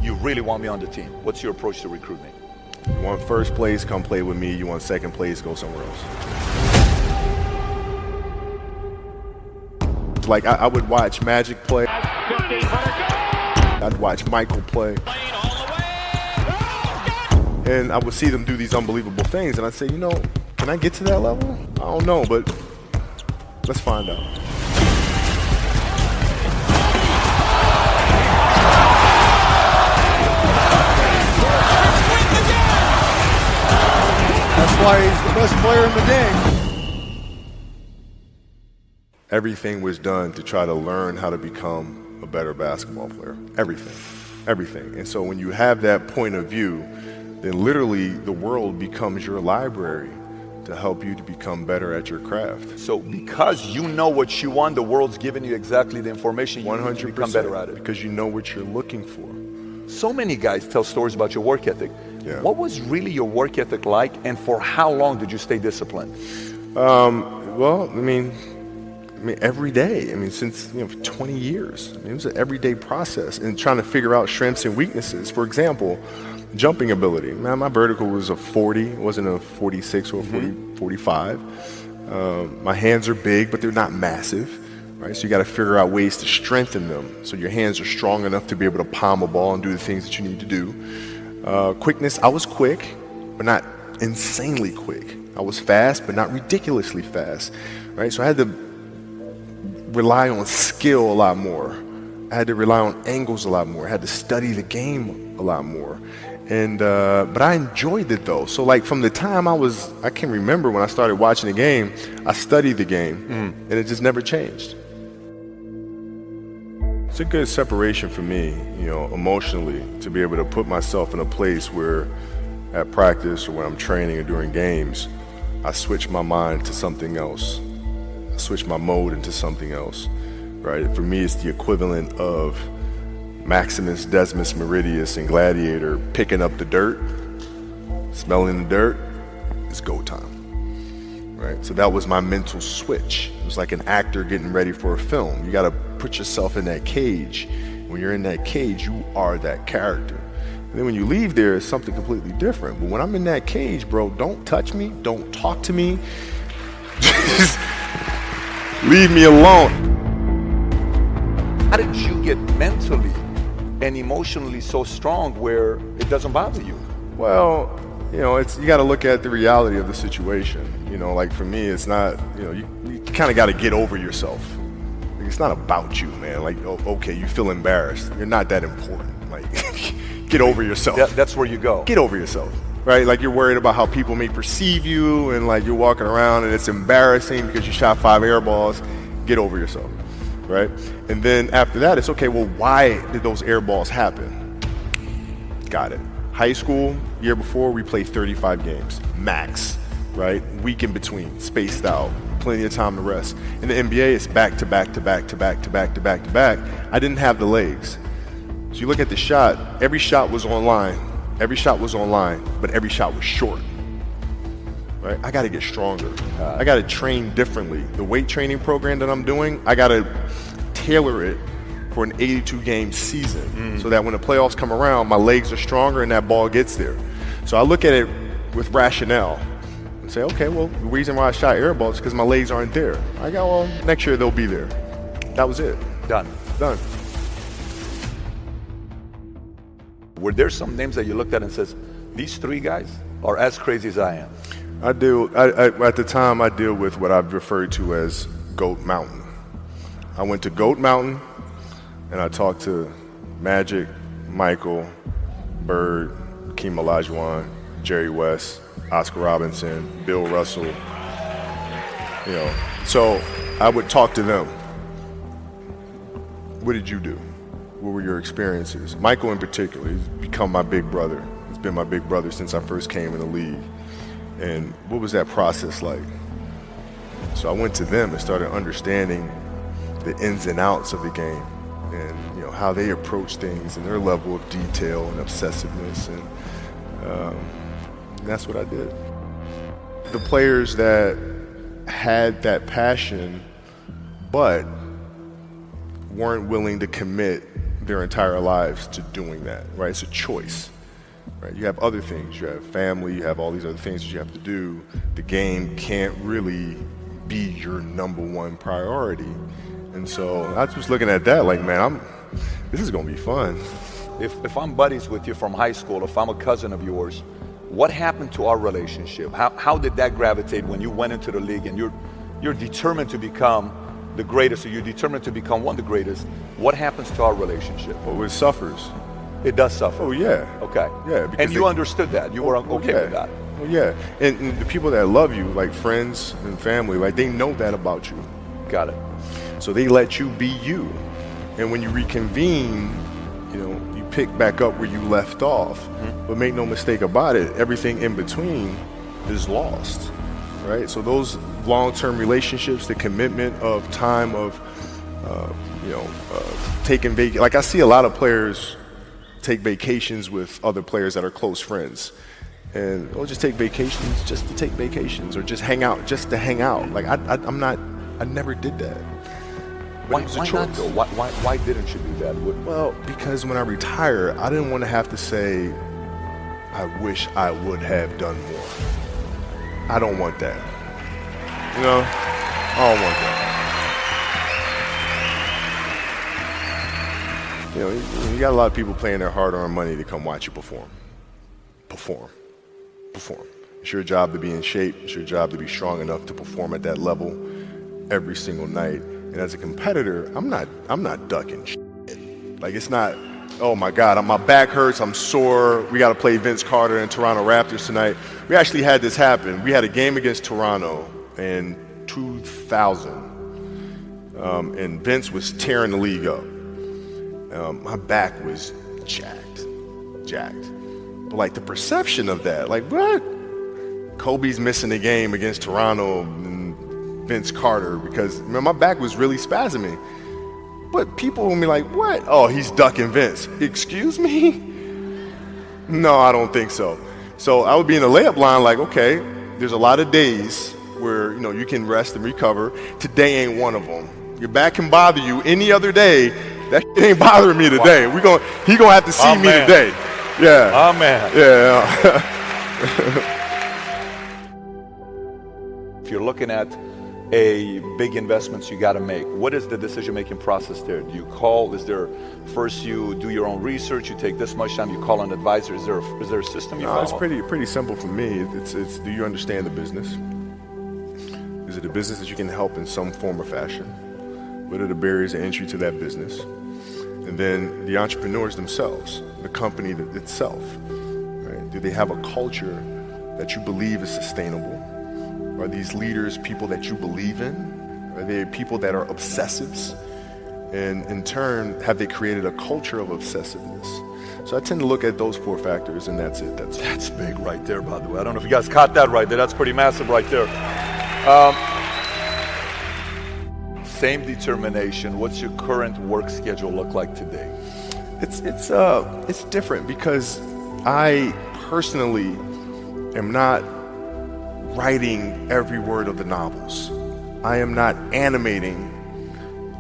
you really want me on the team. What's your approach to recruiting? You want first place, come play with me. You want second place, go somewhere else. Like I would watch Magic play. I'd watch Michael play. And I would see them do these unbelievable things, and I'd say, you know, can I get to that level? I don't know, but let's find out. That's why he's the best player in the game. Everything was done to try to learn how to become a better basketball player. Everything. And so when you have that point of view, then literally the world becomes your library to help you to become better at your craft. So because you know what you want, the world's giving you exactly the information you need to become better at it. Because you know what you're looking for. So many guys tell stories about your work ethic. Yeah. What was really your work ethic like, and for how long did you stay disciplined? Well, I mean, every day. I mean, since 20 years. I mean, it was an everyday process and trying to figure out strengths and weaknesses. For example, jumping ability. Man, my vertical was a 40, it wasn't a 46 or a 45. My hands are big, but they're not massive. Right? So you got to figure out ways to strengthen them so your hands are strong enough to be able to palm a ball and do the things that you need to do. Quickness, I was quick, but not insanely quick. I was fast, but not ridiculously fast. Right? So I had to rely on skill a lot more. I had to rely on angles a lot more. I had to study the game a lot more. And but I enjoyed it though. So like from the time I can remember when I started watching the game, I studied the game and it just never changed. It's a good separation for me, emotionally, to be able to put myself in a place where at practice or when I'm training or during games, I switch my mind to something else. I switch my mode into something else, right? For me, it's the equivalent of Maximus, Decimus, Meridius, and Gladiator picking up the dirt, smelling the dirt. It's go time, right? So that was my mental switch. It was like an actor getting ready for a film. You got to put yourself in that cage. When you're in that cage, you are that character. And then when you leave there, it's something completely different. But when I'm in that cage, bro, don't touch me, don't talk to me. Just leave me alone. How did you get mentally and emotionally so strong where it doesn't bother you? Well, you got to look at the reality of the situation. Like for me, it's not, you kind of got to get over yourself. It's not about you, man. Like, okay, you feel embarrassed. You're not that important. Like, get over yourself. That's where you go. Get over yourself, right? Like you're worried about how people may perceive you and like you're walking around and it's embarrassing because you shot 5 air balls. Get over yourself, right? And then after that, it's okay, well, why did those air balls happen? Got it. High school, year before, we played 35 games, max, right? Week in between, spaced out, plenty of time to rest. In the NBA, it's back to back to back to back to back to back to back. I didn't have the legs. So you look at the shot, every shot was online. Every shot was online, but every shot was short. Right? I got to get stronger. I got to train differently. The weight training program that I'm doing, I got to tailor it for an 82-game season so that when the playoffs come around, my legs are stronger and that ball gets there. So I look at it with rationale and say, okay, well, the reason why I shot air balls is because my legs aren't there. I go, well, next year they'll be there. That was it. Done. Were there some names that you looked at and says, these 3 guys are as crazy as I am? At the time, I deal with what I've referred to as Goat Mountain. I went to Goat Mountain and I talked to Magic, Michael, Bird, Hakeem Olajuwon, Jerry West, Oscar Robinson, Bill Russell. So I would talk to them. What did you do? What were your experiences? Michael in particular, he's become my big brother. He's been my big brother since I first came in the league. And what was that process like? So I went to them and started understanding the ins and outs of the game and how they approach things and their level of detail and obsessiveness, and that's what I did. The players that had that passion but weren't willing to commit their entire lives to doing that, right? It's a choice, right? You have other things. You have family. You have all these other things that you have to do. The game can't really be your number one priority. And so I was looking at that like, man, this is going to be fun. If I'm buddies with you from high school, if I'm a cousin of yours, what happened to our relationship? How did that gravitate when you went into the league and you're determined to become the greatest, or you're determined to become one of the greatest? What happens to our relationship? Well, it suffers. It does suffer. Oh, yeah. Okay. Yeah. And you understood that. You were okay with that. Well, yeah. And the people that love you, like friends and family, like they know that about you. Got it. So they let you be you. And when you reconvene, you pick back up where you left off. Mm-hmm. But make no mistake about it, everything in between is lost, right? So those long-term relationships, the commitment of time of, taking vacation. Like I see a lot of players take vacations with other players that are close friends. And they'll just take vacations just to take vacations, or just hang out just to hang out. Like I never did that. Why not though? Why didn't you do that? Well, because when I retire, I didn't want to have to say, I wish I would have done more. I don't want that. I don't want that. You got a lot of people paying their hard-earned money to come watch you perform. Perform. It's your job to be in shape. It's your job to be strong enough to perform at that level every single night. And as a competitor, I'm not ducking shit. Like, it's not, oh my God, my back hurts, I'm sore, we got to play Vince Carter and Toronto Raptors tonight. We actually had this happen. We had a game against Toronto in 2000, and Vince was tearing the league up. My back was jacked. But like the perception of that, like what? Kobe's missing the game against Toronto and Vince Carter because my back was really spasming. But people will be like, what? Oh, he's ducking Vince. Excuse me? No, I don't think so. So I would be in the layup line like, okay, there's a lot of days where you can rest and recover. Today ain't one of them. Your back can bother you any other day. That shit ain't bothering me today. Wow. He gonna have to see me today. Yeah. Oh man. Yeah. If you're looking at a big investments you got to make, what is the decision-making process there? Do you call? Is there first you do your own research? You take this much time. You call an advisor. Is there a system you follow? It's pretty simple for me. It's do you understand the business? Is it a business that you can help in some form or fashion? What are the barriers of entry to that business? And then the entrepreneurs themselves, the company itself, right? Do they have a culture that you believe is sustainable? Are these leaders people that you believe in? Are they people that are obsessives? And in turn, have they created a culture of obsessiveness? So I tend to look at those 4 factors, and that's it. That's big right there, by the way. I don't know if you guys caught that right there. That's pretty massive right there. Same determination. What's your current work schedule look like today? It's different because I personally am not writing every word of the novels. I am not animating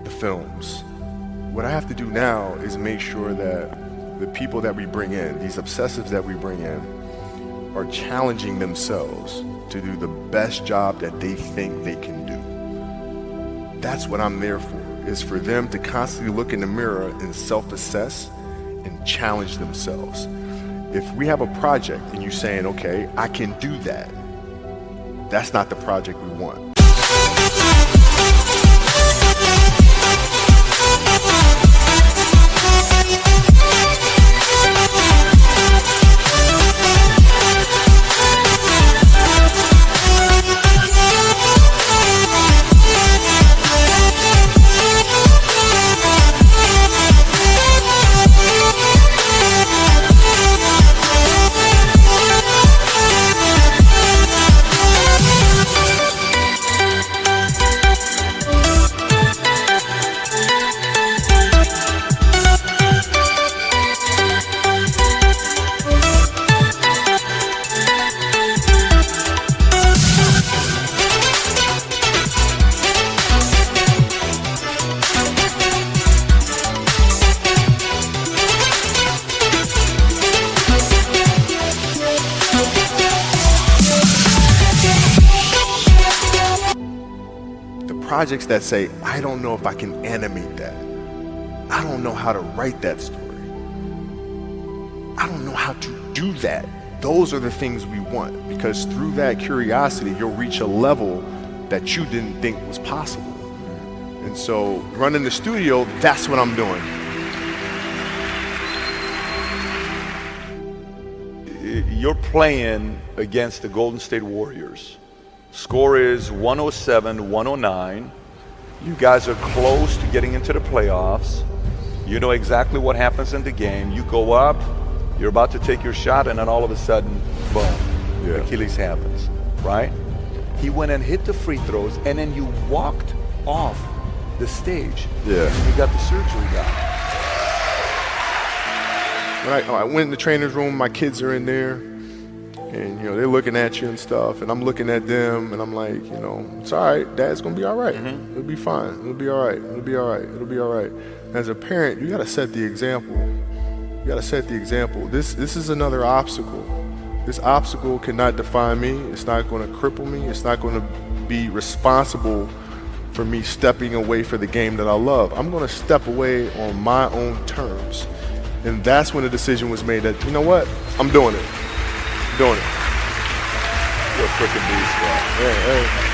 the films. What I have to do now is make sure that the people that we bring in, these obsessives that we bring in, are challenging themselves to do the best job that they think they can do. That's what I'm there for, is for them to constantly look in the mirror and self-assess and challenge themselves. If we have a project and you're saying, okay, I can do that, that's not the project we want. projects that say, I don't know if I can animate that. I don't know how to write that story. I don't know how to do that. Those are the things we want, because through that curiosity, you'll reach a level that you didn't think was possible. And so running the studio, that's what I'm doing. You're playing against the Golden State Warriors. Score is 107-109. You guys are close to getting into the playoffs. You know exactly what happens in the game. You go up, you're about to take your shot, and then all of a sudden, boom, Achilles happens, right? He went and hit the free throws, and then you walked off the stage. Yeah. And you got the surgery done. When I went in the trainer's room, my kids are in there, and they're looking at you and stuff, and I'm looking at them, and I'm like, it's all right. Dad's gonna be all right. It'll be fine. It'll be all right. It'll be all right. It'll be all right. As a parent, you gotta set the example. You gotta set the example. This is another obstacle. This obstacle cannot define me. It's not gonna cripple me. It's not gonna be responsible for me stepping away for the game that I love. I'm gonna step away on my own terms. And that's when the decision was made that, you know what? I'm doing it. I'm doing it. You're a freaking beast, bro. Hey.